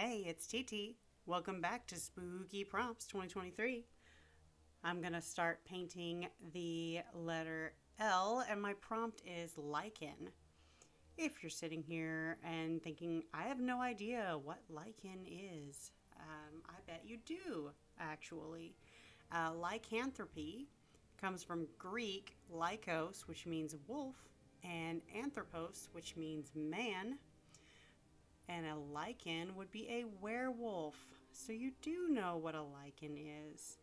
Hey, it's TT. Welcome back to Spooky Prompts 2023. I'm going to start painting the letter L, and my prompt is Lycan. If you're sitting here and thinking, I have no idea what Lycan is, I bet you do, actually. Lycanthropy comes from Greek lykos, which means wolf, and anthropos, which means man. And a lichen would be a werewolf. So you do know what a lichen is.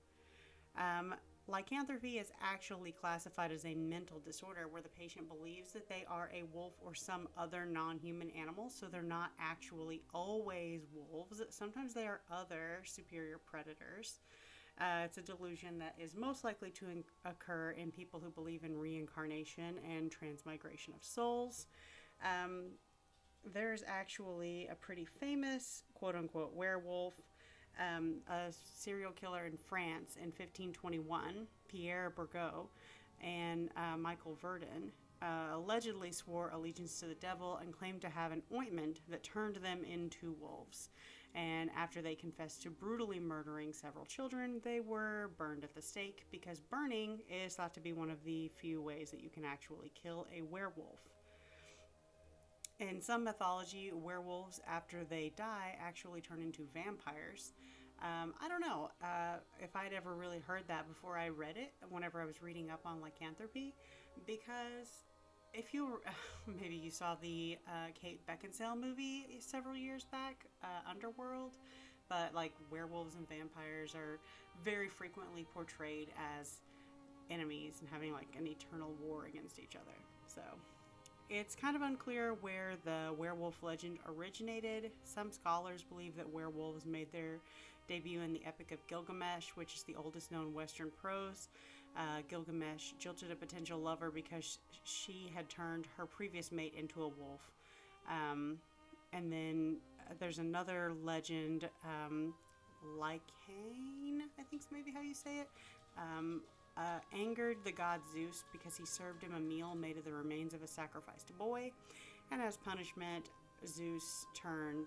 Lycanthropy is actually classified as a mental disorder where the patient believes that they are a wolf or some other non-human animal, so they're not actually always wolves. Sometimes they are other superior predators. It's a delusion that is most likely to occur in people who believe in reincarnation and transmigration of souls. There's actually a pretty famous quote-unquote werewolf, a serial killer in France in 1521, Pierre Bourgault, and Michael Verdun, allegedly swore allegiance to the devil and claimed to have an ointment that turned them into wolves. And after they confessed to brutally murdering several children, they were burned at the stake, because burning is thought to be one of the few ways that you can actually kill a werewolf. In some mythology, werewolves, after they die, actually turn into vampires. I don't know if I'd ever really heard that before I read it, whenever I was reading up on lycanthropy, because if you maybe you saw the Kate Beckinsale movie several years back, Underworld, but like werewolves and vampires are very frequently portrayed as enemies and having like an eternal war against each other. So it's kind of unclear where the werewolf legend originated. Some scholars believe that werewolves made their debut in the Epic of Gilgamesh, which is the oldest known Western prose. Gilgamesh jilted a potential lover because she had turned her previous mate into a wolf. And then there's another legend, Lycan, I think is maybe how you say it, angered the god Zeus because he served him a meal made of the remains of a sacrificed boy, and as punishment, Zeus turned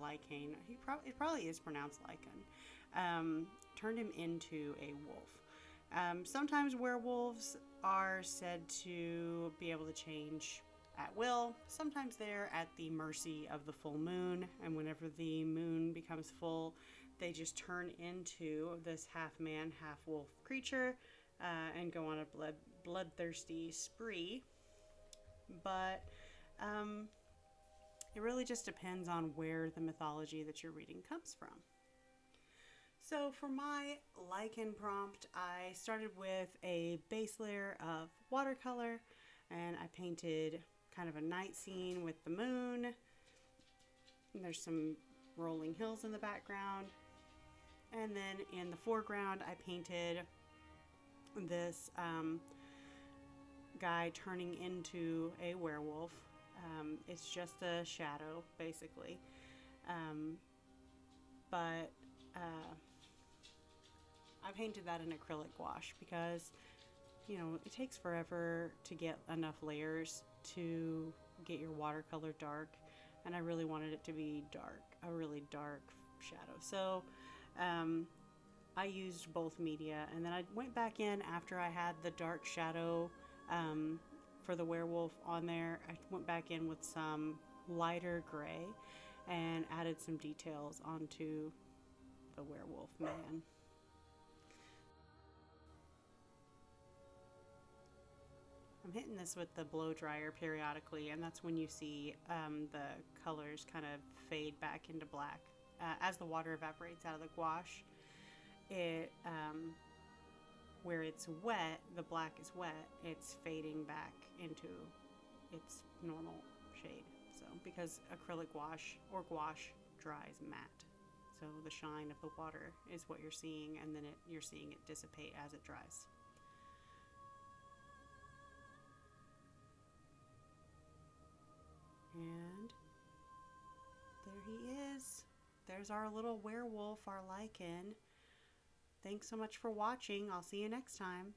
Lycan, it probably is pronounced Lycan, turned him into a wolf. Sometimes werewolves are said to be able to change at will. Sometimes they're at the mercy of the full moon, and whenever the moon becomes full, they just turn into this half man, half wolf creature and go on a bloodthirsty spree. But it really just depends on where the mythology that you're reading comes from. So for my lichen prompt, I started with a base layer of watercolor, and I painted kind of a night scene with the moon. And there's some rolling hills in the background. And then in the foreground, I painted this guy turning into a werewolf. It's just a shadow, basically. But I painted that in acrylic gouache because, you know, it takes forever to get enough layers to get your watercolor dark, and I really wanted it to be dark, a really dark shadow. So I used both media, and then I went back in after I had the dark shadow for the werewolf on there. I went back in with some lighter gray and added some details onto the werewolf man. I'm hitting this with the blow dryer periodically, and that's when you see the colors kind of fade back into black. As the water evaporates out of the gouache, it where it's wet, the black is wet, it's fading back into its normal shade. So because acrylic gouache or gouache dries matte, so the shine of the water is what you're seeing, and then you're seeing it dissipate as it dries. And there he is. There's our little werewolf, our lichen. Thanks so much for watching. I'll see you next time.